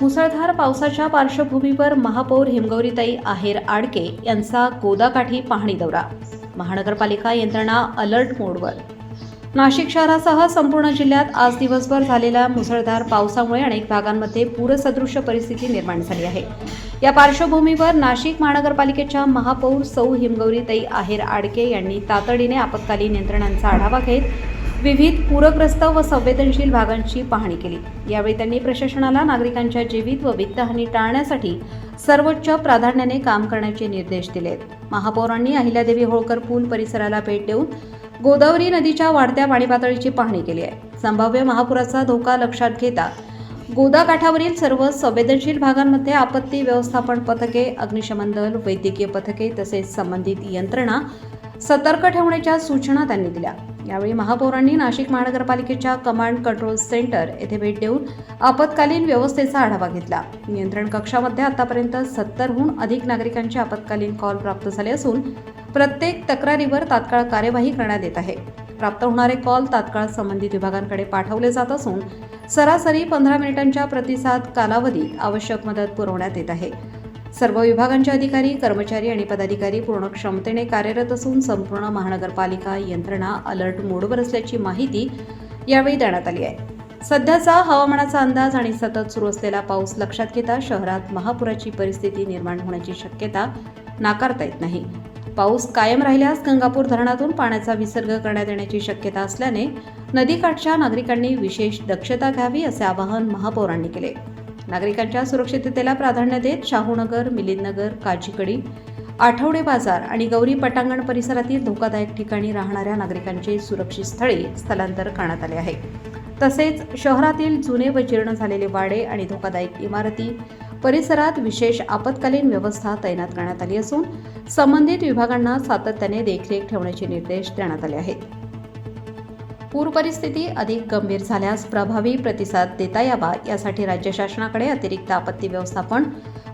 मुसळधार पावसाच्या पार्श्वभूमीवर महापौर हिमगौरीताई आहेर आडके यांचा गोदाकाठी पाहणी दौरा. महानगरपालिका यंत्रणा अलर्ट मोडवर. नाशिक शहरासह संपूर्ण जिल्ह्यात आज दिवसभर झालेल्या मुसळधार पावसामुळे अनेक भागांमध्ये पूरसदृश परिस्थिती निर्माण झाली आहे. या पार्श्वभूमीवर नाशिक महानगरपालिकेच्या महापौर सौ हिमगौरीताई आहेर आडके यांनी तातडीने आपत्कालीन यंत्रणांचा आढावा घेत विविध पूरग्रस्त व संवेदनशील भागांची पाहणी केली. यावेळी त्यांनी प्रशासनाला नागरिकांच्या जीवित व वित्तहानी टाळण्यासाठी सर्वोच्च प्राधान्याने काम करण्याचे निर्देश दिलेत. महापौरांनी अहिल्यादेवी होळकर पूल परिसराला भेट देऊन गोदावरी नदीच्या वाढत्या पाणीपातळीची पाहणी केली आहे. संभाव्य महापुराचा धोका लक्षात घेता गोदाकाठावरील सर्व संवेदनशील भागांमध्ये आपत्ती व्यवस्थापन पथके, अग्निशमन दल, वैद्यकीय पथके तसेच संबंधित यंत्रणा सतर्क ठेवण्याच्या सूचना त्यांनी दिल्या. यावेळी महापौरांनी नाशिक महानगरपालिकेच्या कमांड कंट्रोल सेंटर येथे भेट देऊन आपत्कालीन व्यवस्थेचा आढावा घेतला. नियंत्रण कक्षामध्ये आतापर्यंत 70हून अधिक नागरिकांचे आपत्कालीन कॉल प्राप्त झाले असून प्रत्येक तक्रारीवर तात्काळ कार्यवाही करण्यात येत आहे. प्राप्त होणारे कॉल तात्काळ संबंधित विभागांकडे पाठवले जात असून सरासरी 15 मिनिटांच्या प्रतिसाद कालावधीत आवश्यक मदत पुरवण्यात येत आहे. सर्व विभागांचे अधिकारी, कर्मचारी आणि पदाधिकारी पूर्ण क्षमतेने कार्यरत असून संपूर्ण महानगरपालिका यंत्रणा अलर्ट मोडवर असल्याची माहिती यावेळी देण्यात आली आहे. सध्याचा हवामानाचा अंदाज आणि सतत सुरू असलेला पाऊस लक्षात घेता शहरात महापुराची परिस्थिती निर्माण होण्याची शक्यता नाकारता येत नाही. पाऊस कायम राहिल्यास गंगापूर धरणातून पाण्याचा विसर्ग करण्यात येण्याची शक्यता असल्याने नदीकाठच्या नागरिकांनी विशेष दक्षता घ्यावी असे आवाहन महापौरांनी केले. नागरिकांच्या सुरक्षिततेला प्राधान्य देत शाहूनगर, मिलिंदनगर, काजीकडी, आठवडे बाजार आणि गौरी पटांगण परिसरातील धोकादायक ठिकाणी राहणाऱ्या नागरिकांचे सुरक्षित स्थळी स्थलांतर करण्यात आले आहे. तसेच शहरातील जुने व जीर्ण झालेले वाडे आणि धोकादायक इमारती परिसरात विशेष आपत्कालीन व्यवस्था तैनात करण्यात आली असून संबंधित विभागांना सातत्याने देखरेख ठेवण्याचे निर्देश देण्यात आले आहेत. पूर परिस्थिती अधिक गंभीर झाल्यास प्रभावी प्रतिसाद देता यावा यासाठी राज्य शासनाकडे अतिरिक्त आपत्ती व्यवस्थापन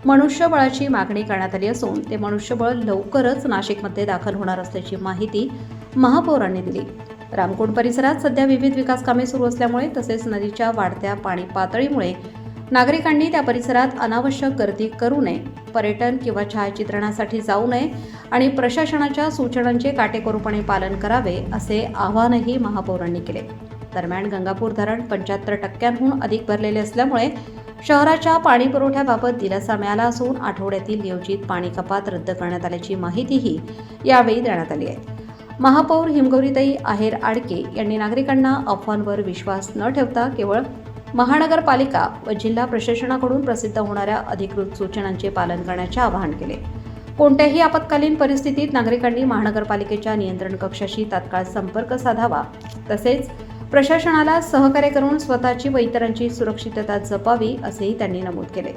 मनुष्यबळाची मागणी करण्यात आली असून ते मनुष्यबळ लवकरच नाशिकमध्ये दाखल होणार असल्याची माहिती महापौरांनी दिली. रामकुंड परिसरात सध्या विविध विकास कामे सुरू असल्यामुळे तसेच नदीच्या वाढत्या पाणी पातळीमुळे नागरिकांनी त्या परिसरात अनावश्यक गर्दी करू नये, पर्यटन किंवा छायाचित्रणासाठी जाऊ नये आणि प्रशासनाच्या सूचनांचे काटेकोरपणे पालन करावे असे आवाहनही महापौरांनी केले. दरम्यान गंगापूर धरण 75% अधिक भरलेले असल्यामुळे शहराच्या पाणी पुरवठ्याबाबत दिलासा मिळाला असून आठवड्यातील नियोजित पाणी कपात रद्द करण्यात आल्याची माहितीही यावेळी देण्यात आली आहे. महापौर हिमगौरीताई आहेर आडके यांनी नागरिकांना अफवांवर विश्वास न ठेवता केवळ महानगरपालिका व जिल्हा प्रशासनाकडून प्रसिद्ध होणाऱ्या अधिकृत सूचनांचे पालन करण्याचे आवाहन केले. कोणत्याही आपत्कालीन परिस्थितीत नागरिकांनी महानगरपालिकेच्या नियंत्रण कक्षाशी तात्काळ संपर्क साधावा तसेच प्रशासनाला सहकार्य करून स्वतःची व इतरांची सुरक्षितता जपावी असेही त्यांनी नमूद केले.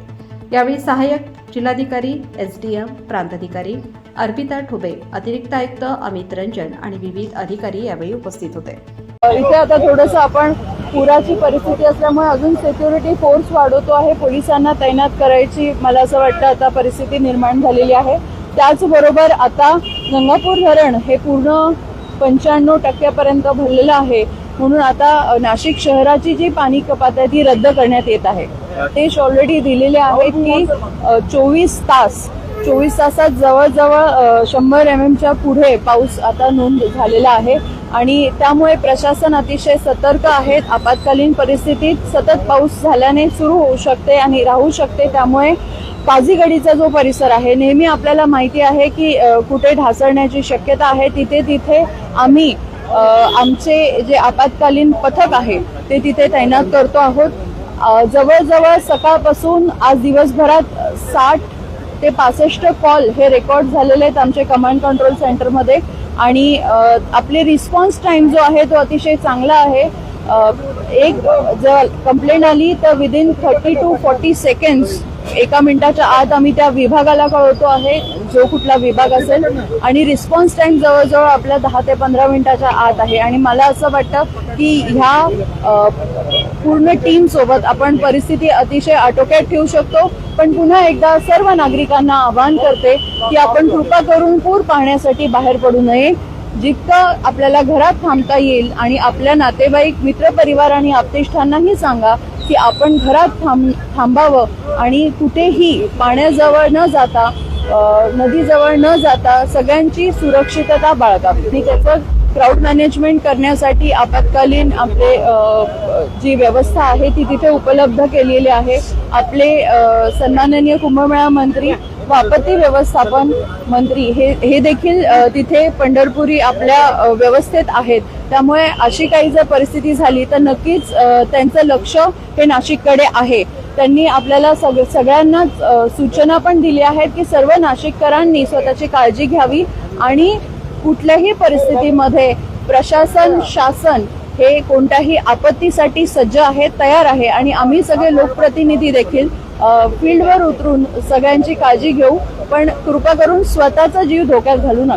यावेळी सहाय्यक जिल्हाधिकारी, एसडीएम, प्रांताधिकारी अर्पिता ठुबे, अतिरिक्त आयुक्त अमित रंजन आणि विविध अधिकारी यावेळी उपस्थित होते. इथे आता थोडंसं आपण पुराची परिस्थिती असल्यामुळे अजून सिक्युरिटी फोर्स वाढवतो आहे. पोलिसांना तैनात करायची मला असं वाटतं आता परिस्थिती निर्माण झालेली आहे. त्याचबरोबर आता गंगापूर धरण हे पूर्ण 95% भरलेलं आहे. म्हणून आता नाशिक शहराची जी पाणी कपात आहे ती रद्द करण्यात येत आहे. आदेश ऑलरेडी दिलेले आहेत की 24 तासात जवळजवळ 100 mm पुढे पाऊस आता नोंद झालेला आहे आणि त्यामुळे प्रशासन अतिशय सतर्क आहेत. आपत्कालीन परिस्थितीत सतत पाऊस झाल्याने सुरू होऊ शकते आणि राहू शकते. त्यामुळे काजीगडीचा जो परिसर आहे नेहमी आपल्याला माहिती आहे की कुठे ढासळण्याची शक्यता आहे. तिथे आम्ही आमचे जे आपत्कालीन पथक आहे ते तिथे तैनात करतो आहोत. जवळजवळ सकाळपासून आज दिवसभरात 60 ते 65 कॉल हे रेकॉर्ड झालेले आहेत आमच्या कमांड कंट्रोल सेंटरमध्ये आणि आपले रिस्पॉन्स टाइम जो आहे तो अतिशय चांगला आहे. एक जर कंप्लेंट आली तर विदिन 30 to 40 सेकंड्स 1 मिनिटाच्या आत आम्ही त्या विभागाला कळवतो आहे, जो कुठला विभाग असेल, आणि रिस्पॉन्स टाइम जवळजवळ आपल्या 10 ते 15 मिनिटाच्या आत आहे. आणि मला असं वाटतं की ह्या पूर्ण टीम सोबत आपण परिस्थिती अतिशय आटोक्यात ठेवू शकतो. पण पुन्हा एकदा सर्व नागरिकांना आवाहन करते की आपण कृपा करून पूर पाहण्यासाठी बाहेर पडू नये. जितकं आपल्याला घरात थांबता येईल आणि आपल्या नातेवाईक, मित्रपरिवार आणि आप्तेष्टांनाही सांगा की आपण घरात थांबावं आणि कुठेही पाण्याजवळ न जाता नदीजवळ न जाता सगळ्यांची सुरक्षितता बाळगावी आणि त्याचं क्राऊड मॅनेजमेंट करण्यासाठी आपत्कालीन आपले जी व्यवस्था आहे ती तिथे उपलब्ध केलेली आहे. आपले सन्माननीय कुंभमेळा मंत्री व आपत्ती व्यवस्थापन मंत्री हे देखील तिथे पंढरपुरी आपल्या व्यवस्थेत आहेत. त्यामुळे अशी काही जर परिस्थिती झाली तर नक्कीच त्यांचं लक्ष हे नाशिककडे आहे. त्यांनी आपल्याला सगळ्यांनाच सूचना पण दिली आहेत की सर्व नाशिककरांनी स्वतःची काळजी घ्यावी आणि कुठल्याही परिस्थितीमध्ये प्रशासन शासन हे कोणत्याही आपत्तीसाठी सज्ज आहे, तयार आहे आणि आम्ही सगळे लोकप्रतिनिधी देखील फील्डवर उतरून सगळ्यांची काळजी घेऊ. पण कृपा करून स्वतःचा जीव धोक्यात घालू नका.